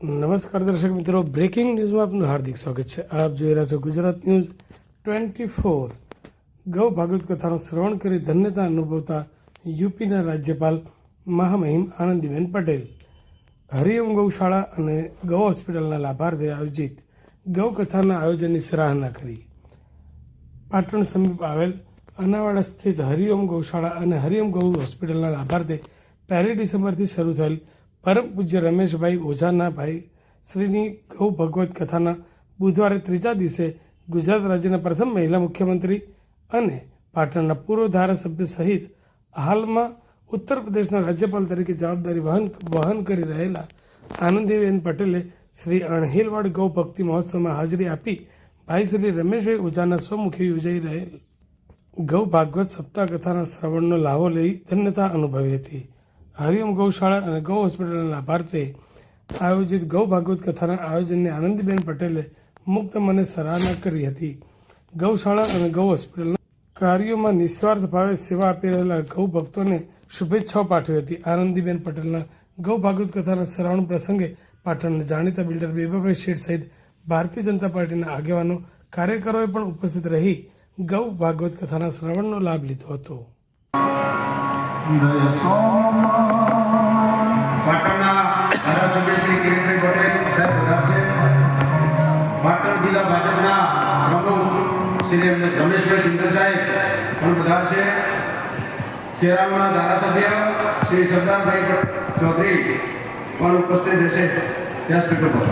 નમસ્કાર દર્શક મિત્રો, બ્રેકિંગ ન્યૂઝમાં આપનું હાર્દિક સ્વાગત છે. આપ જોઈ રહ્યા છો ગુજરાત ન્યૂઝ 24. ગૌ ભાગવત કથાનું શ્રવણ કરી ધન્યતા અનુભવતા યુપીના રાજ્યપાલ મહામહિમ આનંદીબેન પટેલ હરિઓમ ગૌશાળા અને ગૌ હોસ્પિટલના લાભાર્થે આયોજિત ગૌ કથાના આયોજનની સરાહના કરી. પાટણ સમીપ આવેલ અનાવાડા સ્થિત હરિઓમ ગૌશાળા અને હરિઓમ ગૌ હોસ્પિટલના લાભાર્થે 1 ડિસેમ્બરથી શરૂ થયેલ પરમ પૂજ્ય રમેશભાઈ ઓઝાના ભાઈ શ્રીની ગૌ ભગવત કથાના બુધવારે 3જા દિવસે ગુજરાત રાજ્યના પ્રથમ મહિલા મુખ્યમંત્રી અને પાટણના પૂર્વ ધારાસભ્ય સહિત હાલમાં ઉત્તર પ્રદેશના રાજ્યપાલ તરીકે જવાબદારી વહન કરી રહેલા આનંદીબેન પટેલે શ્રી અણહિલવાડ ગૌ ભક્તિ મહોત્સવમાં હાજરી આપી ભાઈ શ્રી રમેશભાઈ ઓઝાના સ્વમુખે યોજાઈ રહેલ ગૌ ભાગવત સપ્તાહ કથાના શ્રવણનો લાભો લઈ ધન્યતા અનુભવી હતી. હરિઓમ ગૌશાળા અને ગૌ હોસ્પિટલના લાભાર્થે આયોજિત ગૌ ભાગવત કથાના આયોજનની આનંદીબેન પટેલે મુક્ત મને સરાહના કરી હતી. ગૌશાળા અને ગૌ હોસ્પિટલના કાર્યોમાં નિસ્વાર્થ ભાવે સેવા આપી રહેલા ગૌ ભક્તોને શુભેચ્છાઓ પાઠવી હતી. આનંદીબેન પટેલના ગૌ ભાગવત કથાના શ્રવણ પ્રસંગે પાટણના જાણીતા બિલ્ડર બેબાભાઈ શેઠ સહિત ભારતીય જનતા પાર્ટીના આગેવાનો કાર્યકરોએ પણ ઉપસ્થિત રહી ગૌ ભાગવત કથાના શ્રવણનો લાભ લીધો હતો. પાટણના ધારાસભ્ય શ્રી કિરીટભાઈ પટેલ સાહેબ પધારશે. પાટણ જિલ્લા ભાજપના પ્રમુખ શ્રી રમેશભાઈ સિંધર સાહેબ પણ પધારશે. કેરાલાના ધારાસભ્ય શ્રી સરદારભાઈ ચૌધરી પણ ઉપસ્થિત રહેશે. ત્યાં સ્પીકર પર